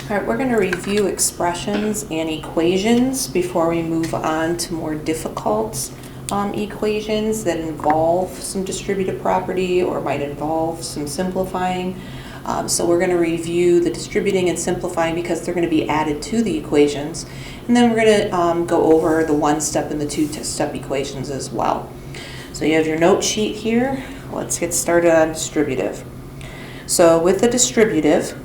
All right, we're going to review expressions and equations before we move on to more difficult equations that involve some distributive property or might involve some simplifying. So we're going to review the distributing and simplifying because they're going to be added to the equations. And then we're going to go over the one-step and the two-step equations as well. So you have your note sheet here. Let's get started on distributive. So with the distributive,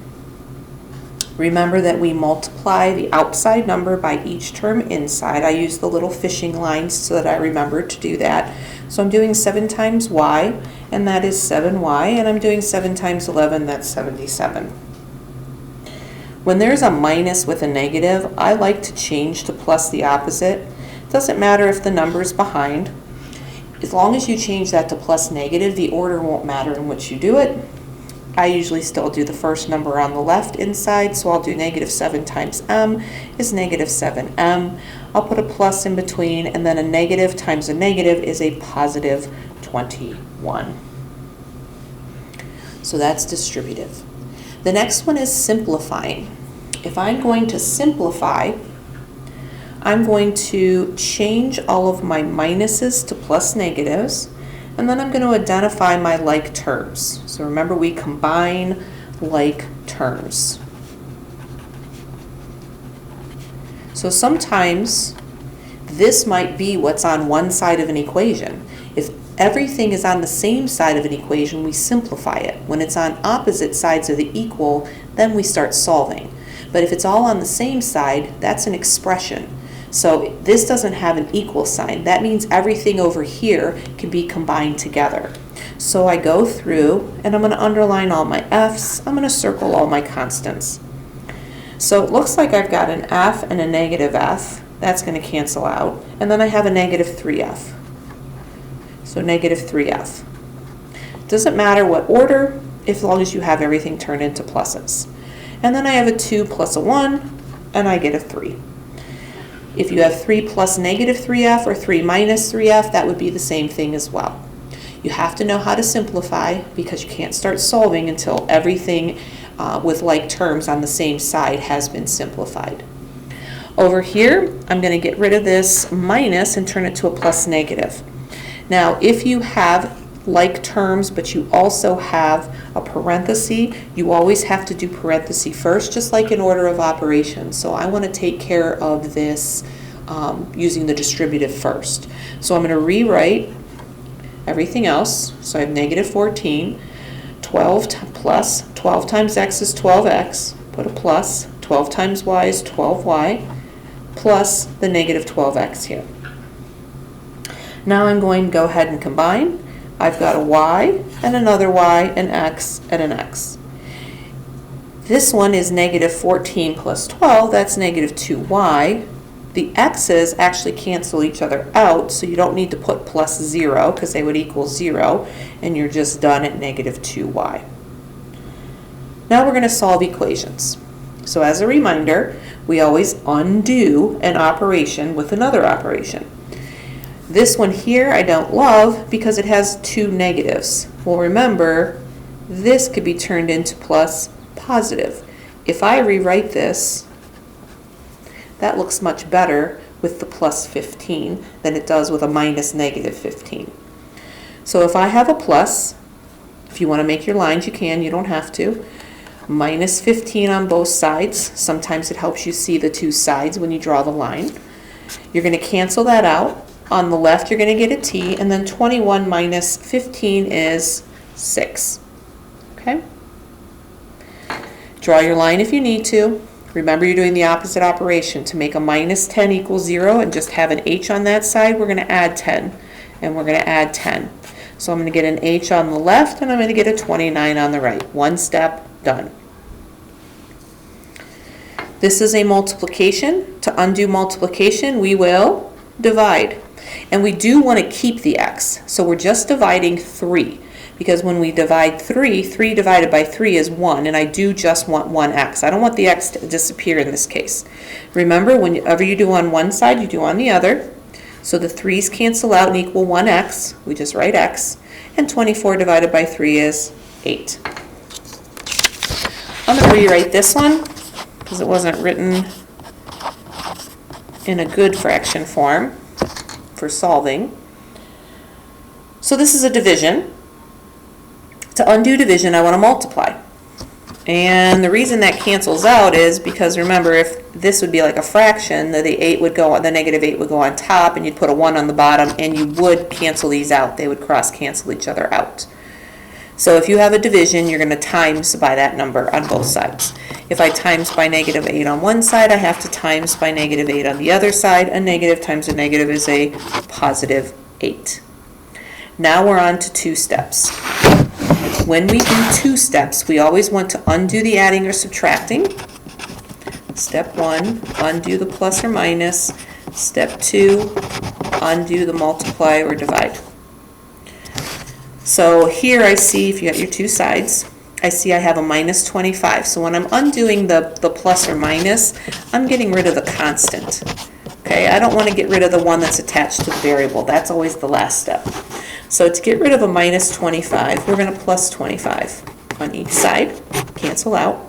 remember that we multiply the outside number by each term inside. I use the little fishing lines so that I remember to do that. So I'm doing 7 times y, and that is 7y, and I'm doing 7 times 11, that's 77. When there's a minus with a negative, I like to change to plus the opposite. It doesn't matter if the number's behind. As long as you change that to plus negative, the order won't matter in which you do it. I usually still do the first number on the left inside, so I'll do negative 7 times m is negative 7m. I'll put a plus in between, and then a negative times a negative is a positive 21. So that's distributive. The next one is simplifying. If I'm going to simplify, I'm going to change all of my minuses to plus negatives, and then I'm going to identify my like terms. So remember, we combine like terms. So sometimes this might be what's on one side of an equation. If everything is on the same side of an equation, we simplify it. When it's on opposite sides of the equal, then we start solving. But if it's all on the same side, that's an expression. So this doesn't have an equal sign. That means everything over here can be combined together. So I go through and I'm going to underline all my f's. I'm going to circle all my constants. So it looks like I've got an f and a negative f. That's going to cancel out. And then I have a negative 3f. So negative 3f. Doesn't matter what order, as long as you have everything turned into pluses. And then I have a 2 plus a 1, and I get a 3. If you have 3 plus negative 3f or 3 minus 3f, that would be the same thing as well. You have to know how to simplify because you can't start solving until everything with like terms on the same side has been simplified. Over here, I'm going to get rid of this minus and turn it to a plus negative. Now, if you have like terms, but you also have a parenthesis, you always have to do parenthesis first, just like in order of operations. So I want to take care of this using the distributive first. So I'm going to rewrite everything else. So I have negative 14, 12 plus 12 times x is 12x, put a plus, 12 times y is 12y, plus the negative 12x here. Now I'm going to go ahead and combine. I've got a y and another y, an x and an x. This one is negative 14 plus 12, that's negative 2y. The x's actually cancel each other out, so you don't need to put plus 0 because they would equal 0, and you're just done at negative 2y. Now we're going to solve equations. So as a reminder, we always undo an operation with another operation. This one here I don't love because it has 2 negatives. Well, remember, this could be turned into plus positive. If I rewrite this, that looks much better with the plus 15 than it does with a minus negative 15. So if I have a plus, if you want to make your lines, you can, you don't have to. Minus 15 on both sides. Sometimes it helps you see the two sides when you draw the line. You're going to cancel that out. On the left, you're going to get a t, and then 21 minus 15 is 6. Okay? Draw your line if you need to. Remember, you're doing the opposite operation. To make a minus 10 equals 0 and just have an h on that side, we're going to add 10, and we're going to add 10. So I'm going to get an h on the left, and I'm going to get a 29 on the right. One step, done. This is a multiplication. To undo multiplication, we will divide. And we do want to keep the x, so we're just dividing 3. Because when we divide 3, 3 divided by 3 is 1, and I do just want 1x. I don't want the x to disappear in this case. Remember, whenever you do on one side, you do on the other. So the 3's cancel out and equal 1x. We just write x. And 24 divided by 3 is 8. I'm going to rewrite this one. because it wasn't written in a good fraction form for solving. So this is a division. To undo division, I want to multiply. And the reason that cancels out is because, remember, if this would be like a fraction, the negative 8 would go on top, and you'd put a 1 on the bottom, and you would cancel these out. They would cross cancel each other out. So if you have a division, you're going to times by that number on both sides. If I times by negative 8 on one side, I have to times by negative 8 on the other side. A negative times a negative is a positive 8. Now we're on to 2 steps. When we do 2 steps, we always want to undo the adding or subtracting. Step 1, undo the plus or minus. Step 2, undo the multiply or divide. So here I see, if you got your 2 sides, I see I have a minus 25. So when I'm undoing the plus or minus, I'm getting rid of the constant. Okay, I don't want to get rid of the one that's attached to the variable. That's always the last step. So to get rid of a minus 25, we're going to plus 25 on each side, cancel out.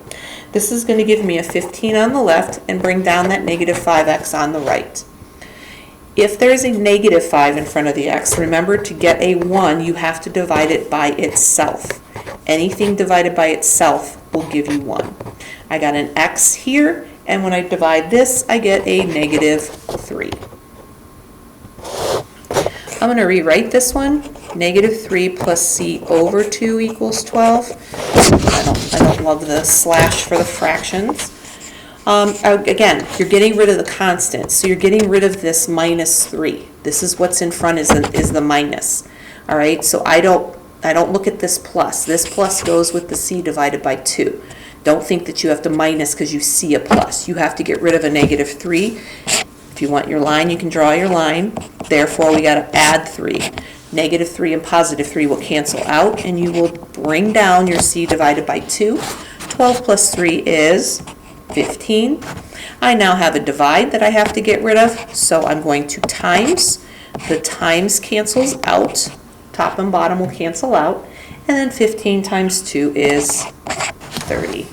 This is going to give me a 15 on the left and bring down that negative 5x on the right. If there's a negative 5 in front of the x, remember, to get a 1, you have to divide it by itself. Anything divided by itself will give you 1. I got an x here, and when I divide this, I get a negative 3. I'm going to rewrite this one. Negative 3 plus c over 2 equals 12. I don't love the slash for the fractions. Again, you're getting rid of the constant, so you're getting rid of this minus 3. This is what's in front is the minus. All right, so I don't look at this plus. This plus goes with the c divided by 2. Don't think that you have to minus because you see a plus. You have to get rid of a negative 3. If you want your line, you can draw your line. Therefore, we got to add 3. Negative 3 and positive 3 will cancel out, and you will bring down your c divided by 2. 12 plus 3 is 15. I now have a divide that I have to get rid of, so I'm going to times. The times cancels out. Top and bottom will cancel out. And then 15 times 2 is 30.